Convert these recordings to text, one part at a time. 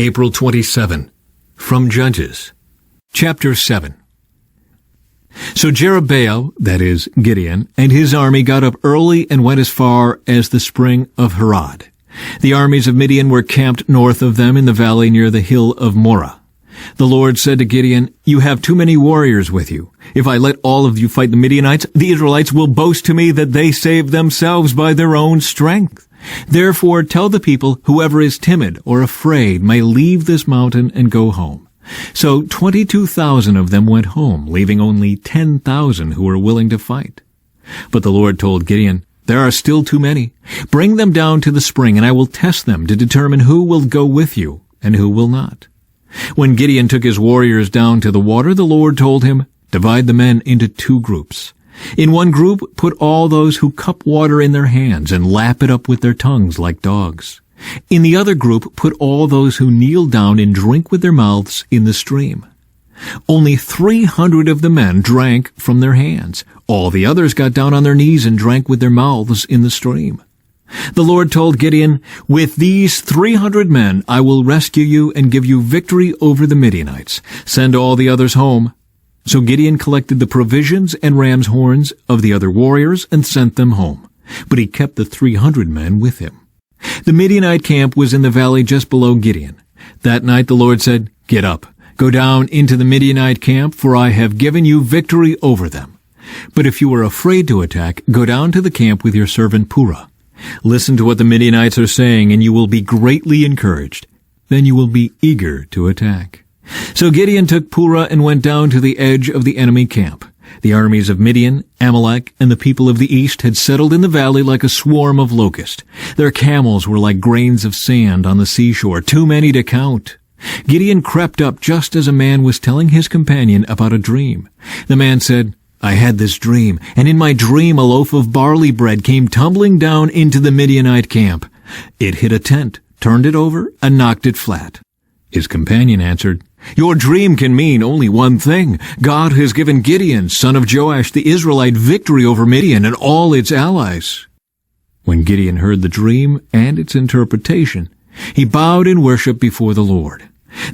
April 27. From Judges. Chapter 7. So Jerubbaal, that is, Gideon, and his army got up early and went as far as the spring of Harod. The armies of Midian were camped north of them in the valley near the hill of Moreh. The Lord said to Gideon, "You have too many warriors with you. If I let all of you fight the Midianites, the Israelites will boast to me that they saved themselves by their own strength. Therefore tell the people, whoever is timid or afraid may leave this mountain and go home." So 22,000 of them went home, leaving only 10,000 who were willing to fight. But the Lord told Gideon, "There are still too many. Bring them down to the spring, and I will test them to determine who will go with you and who will not." When Gideon took his warriors down to the water, the Lord told him, "Divide the men into 2 groups. In one group, put all those who cup water in their hands and lap it up with their tongues like dogs. In the other group, put all those who kneel down and drink with their mouths in the stream." Only 300 of the men drank from their hands. All the others got down on their knees and drank with their mouths in the stream. The Lord told Gideon, "With these 300 men I will rescue you and give you victory over the Midianites. Send all the others home." So Gideon collected the provisions and ram's horns of the other warriors and sent them home. But he kept the 300 men with him. The Midianite camp was in the valley just below Gideon. That night the Lord said, "Get up, go down into the Midianite camp, for I have given you victory over them. But if you are afraid to attack, go down to the camp with your servant Purah. Listen to what the Midianites are saying, and you will be greatly encouraged. Then you will be eager to attack." So Gideon took Purah and went down to the edge of the enemy camp. The armies of Midian, Amalek, and the people of the east had settled in the valley like a swarm of locusts. Their camels were like grains of sand on the seashore, too many to count. Gideon crept up just as a man was telling his companion about a dream. The man said, "I had this dream, and in my dream a loaf of barley bread came tumbling down into the Midianite camp. It hit a tent, turned it over, and knocked it flat." His companion answered, "Your dream can mean only one thing. God has given Gideon, son of Joash the Israelite, victory over Midian and all its allies." When Gideon heard the dream and its interpretation, he bowed in worship before the Lord.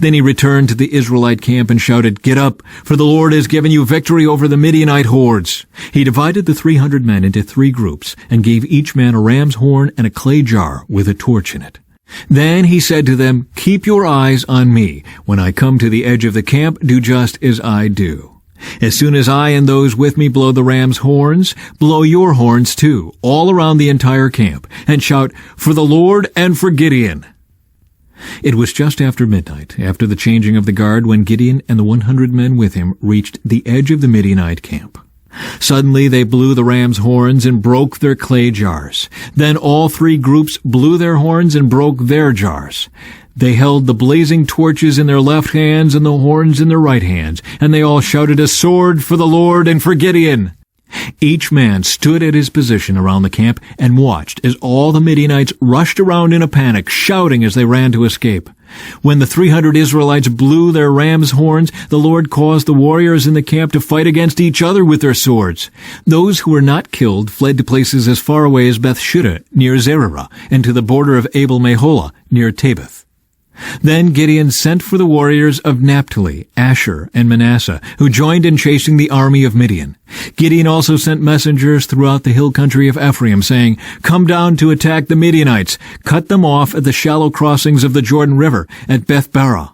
Then he returned to the Israelite camp and shouted, "Get up, for the Lord has given you victory over the Midianite hordes." He divided the 300 men into 3 groups and gave each man a ram's horn and a clay jar with a torch in it. Then he said to them, "Keep your eyes on me. When I come to the edge of the camp, do just as I do. As soon as I and those with me blow the ram's horns, blow your horns too, all around the entire camp, and shout, 'For the Lord and for Gideon.'" It was just after midnight, after the changing of the guard, when Gideon and the 100 men with him reached the edge of the Midianite camp. Suddenly they blew the ram's horns and broke their clay jars. Then all 3 groups blew their horns and broke their jars. They held the blazing torches in their left hands and the horns in their right hands, and they all shouted, "A sword for the Lord and for Gideon!" Each man stood at his position around the camp and watched as all the Midianites rushed around in a panic, shouting as they ran to escape. When the 300 Israelites blew their ram's horns, the Lord caused the warriors in the camp to fight against each other with their swords. Those who were not killed fled to places as far away as Beth-shutta, near Zererah, and to the border of Abel-meholah, near Tabith. Then Gideon sent for the warriors of Naphtali, Asher, and Manasseh, who joined in chasing the army of Midian. Gideon also sent messengers throughout the hill country of Ephraim, saying, "Come down to attack the Midianites. Cut them off at the shallow crossings of the Jordan River, at Beth-barah."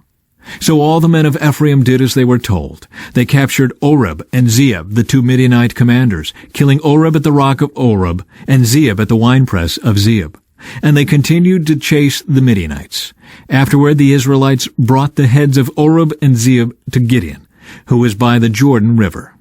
So all the men of Ephraim did as they were told. They captured Oreb and Zeeb, the 2 Midianite commanders, killing Oreb at the rock of Oreb and Zeeb at the winepress of Zeeb. And they continued to chase the Midianites. Afterward the Israelites brought the heads of Oreb and Zeeb to Gideon, who was by the Jordan River.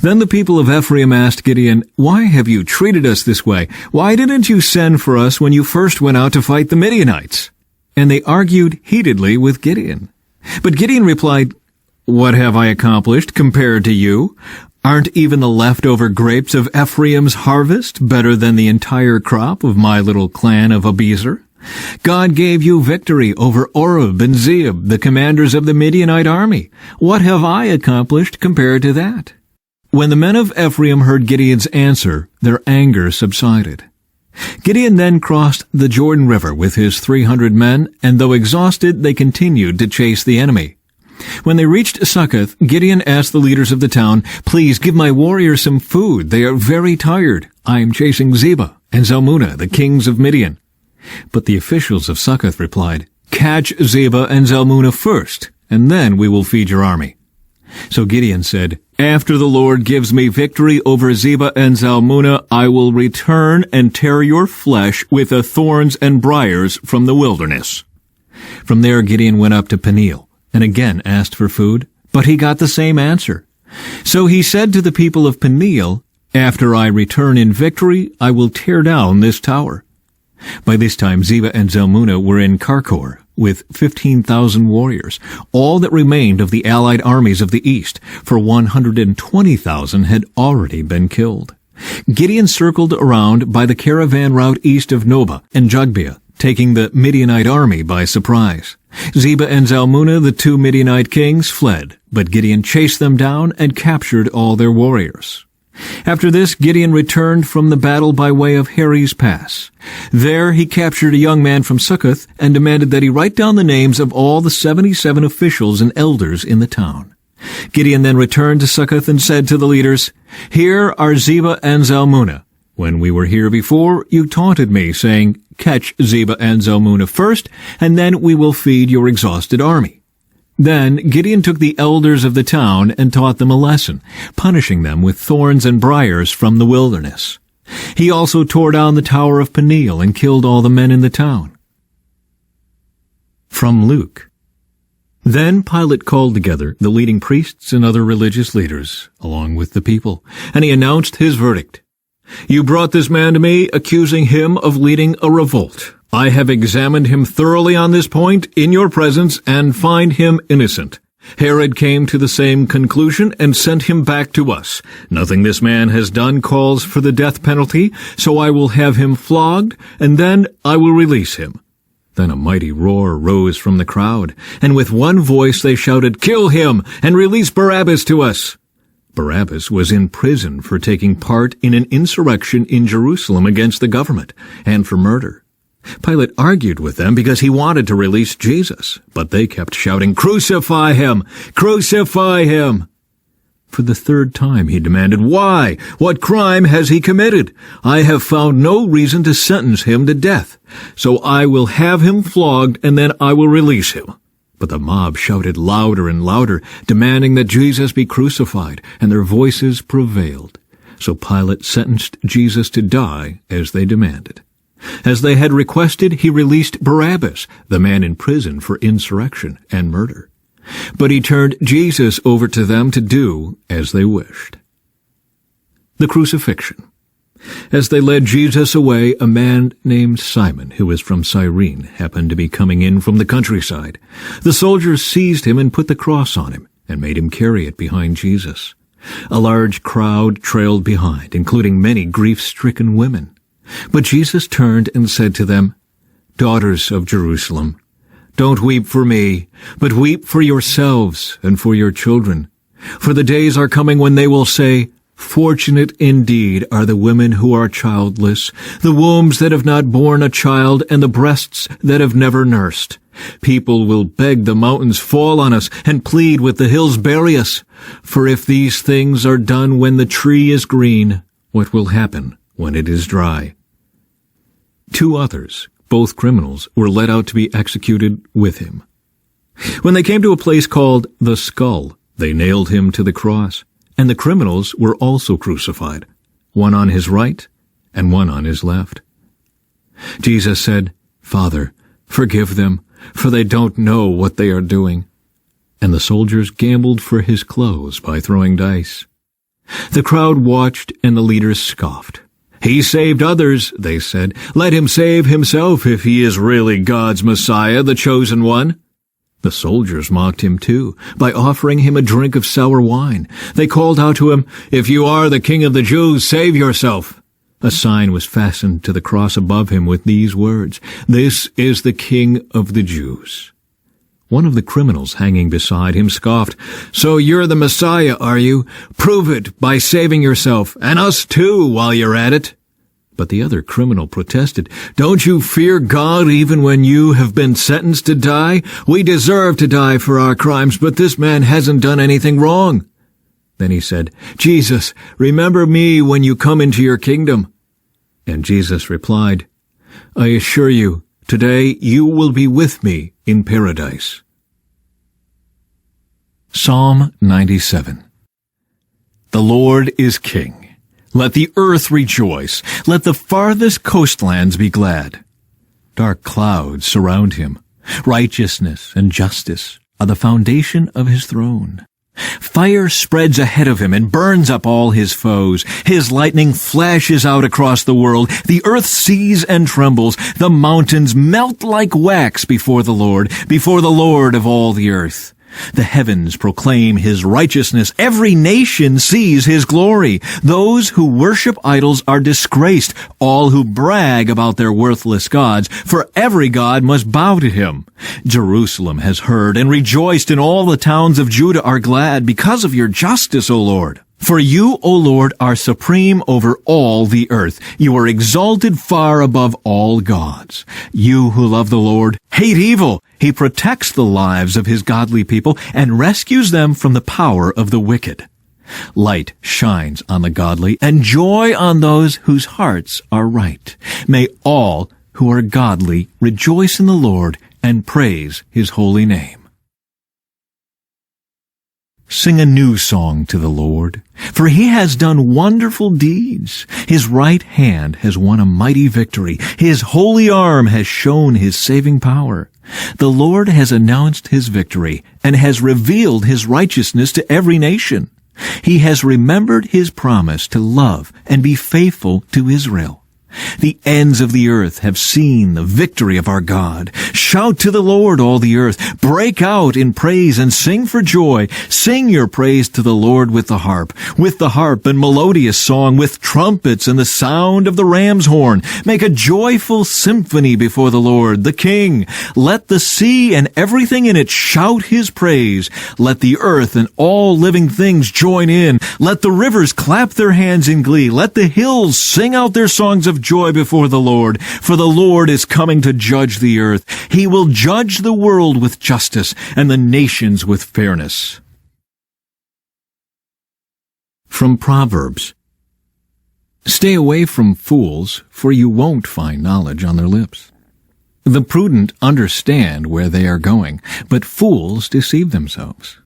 Then the people of Ephraim asked Gideon, "Why have you treated us this way? Why didn't you send for us when you first went out to fight the Midianites?" And they argued heatedly with Gideon. But Gideon replied, "What have I accomplished compared to you? Aren't even the leftover grapes of Ephraim's harvest better than the entire crop of my little clan of Abiezer? God gave you victory over Oreb and Zeeb, the commanders of the Midianite army. What have I accomplished compared to that?" When the men of Ephraim heard Gideon's answer, their anger subsided. Gideon then crossed the Jordan River with his 300 men, and though exhausted, they continued to chase the enemy. When they reached Succoth, Gideon asked the leaders of the town, "Please give my warriors some food. They are very tired. I am chasing Zebah and Zalmunna, the kings of Midian." But the officials of Succoth replied, "Catch Zebah and Zalmunna first, and then we will feed your army." So Gideon said, "After the Lord gives me victory over Zebah and Zalmunna, I will return and tear your flesh with the thorns and briars from the wilderness." From there Gideon went up to Peniel, and again asked for food, but he got the same answer. So he said to the people of Peniel, "After I return in victory, I will tear down this tower." By this time Zebah and Zalmunna were in Karkor, with 15,000 warriors, all that remained of the allied armies of the east, for 120,000 had already been killed. Gideon circled around by the caravan route east of Nobah and Jogbeah, taking the Midianite army by surprise. Zebah and Zalmunna, the two Midianite kings, fled, but Gideon chased them down and captured all their warriors. After this, Gideon returned from the battle by way of Heres Pass. There he captured a young man from Succoth and demanded that he write down the names of all the 77 officials and elders in the town. Gideon then returned to Succoth and said to the leaders, "Here are Zebah and Zalmunna. When we were here before, you taunted me, saying, 'Catch Zebah and Zalmunna first, and then we will feed your exhausted army.'" Then Gideon took the elders of the town and taught them a lesson, punishing them with thorns and briars from the wilderness. He also tore down the tower of Peniel and killed all the men in the town. From Luke. Then Pilate called together the leading priests and other religious leaders, along with the people, and he announced his verdict. "You brought this man to me, accusing him of leading a revolt. I have examined him thoroughly on this point in your presence and find him innocent. Herod came to the same conclusion and sent him back to us. Nothing this man has done calls for the death penalty, so I will have him flogged, and then I will release him." Then a mighty roar rose from the crowd, and with one voice they shouted, "Kill him, and release Barabbas to us!" Barabbas was in prison for taking part in an insurrection in Jerusalem against the government, and for murder. Pilate argued with them because he wanted to release Jesus, but they kept shouting, "Crucify him! Crucify him!" For the third time he demanded, "Why? What crime has he committed? I have found no reason to sentence him to death, so I will have him flogged and then I will release him." But the mob shouted louder and louder, demanding that Jesus be crucified, and their voices prevailed. So Pilate sentenced Jesus to die as they demanded. As they had requested, he released Barabbas, the man in prison for insurrection and murder. But he turned Jesus over to them to do as they wished. The crucifixion. As they led Jesus away, a man named Simon, who was from Cyrene, happened to be coming in from the countryside. The soldiers seized him and put the cross on him, and made him carry it behind Jesus. A large crowd trailed behind, including many grief-stricken women. But Jesus turned and said to them, "Daughters of Jerusalem, don't weep for me, but weep for yourselves and for your children. For the days are coming when they will say, 'Fortunate indeed are the women who are childless, the wombs that have not borne a child, and the breasts that have never nursed.' People will beg the mountains, 'Fall on us,' and plead with the hills, 'Bury us.' For if these things are done when the tree is green, what will happen when it is dry?" 2 others, both criminals, were led out to be executed with him. When they came to a place called the Skull, they nailed him to the cross, and the criminals were also crucified, one on his right and one on his left. Jesus said, "Father, forgive them, for they don't know what they are doing." And the soldiers gambled for his clothes by throwing dice. The crowd watched, and the leaders scoffed. "He saved others," they said. "Let him save himself if he is really God's Messiah, the chosen one." The soldiers mocked him too, by offering him a drink of sour wine. They called out to him, "If you are the King of the Jews, save yourself." A sign was fastened to the cross above him with these words, "This is the King of the Jews." One of the criminals hanging beside him scoffed, "So you're the Messiah, are you? Prove it by saving yourself, and us too, while you're at it." But the other criminal protested, "Don't you fear God even when you have been sentenced to die? We deserve to die for our crimes, but this man hasn't done anything wrong." Then he said, "Jesus, remember me when you come into your kingdom." And Jesus replied, "I assure you, today you will be with me in paradise." Psalm 97. The Lord is King. Let the earth rejoice. Let the farthest coastlands be glad. Dark clouds surround him. Righteousness and justice are the foundation of his throne. Fire spreads ahead of him and burns up all his foes. His lightning flashes out across the world. The earth sees and trembles. The mountains melt like wax before the Lord of all the earth. The heavens proclaim his righteousness. Every nation sees his glory. Those who worship idols are disgraced, all who brag about their worthless gods, for every god must bow to him. Jerusalem has heard and rejoiced, and all the towns of Judah are glad because of your justice, O Lord. For you, O Lord, are supreme over all the earth. You are exalted far above all gods. You who love the Lord hate evil. He protects the lives of his godly people and rescues them from the power of the wicked. Light shines on the godly and joy on those whose hearts are right. May all who are godly rejoice in the Lord and praise his holy name. Sing a new song to the Lord, for he has done wonderful deeds. His right hand has won a mighty victory. His holy arm has shown his saving power. The Lord has announced his victory and has revealed his righteousness to every nation. He has remembered his promise to love and be faithful to Israel. The ends of the earth have seen the victory of our God. Shout to the Lord, all the earth. Break out in praise and sing for joy. Sing your praise to the Lord with the harp and melodious song, with trumpets and the sound of the ram's horn. Make a joyful symphony before the Lord, the King. Let the sea and everything in it shout his praise. Let the earth and all living things join in. Let the rivers clap their hands in glee. Let the hills sing out their songs of joy before the Lord, for the Lord is coming to judge the earth. He will judge the world with justice and the nations with fairness. From Proverbs. Stay away from fools, for you won't find knowledge on their lips. The prudent understand where they are going, but fools deceive themselves.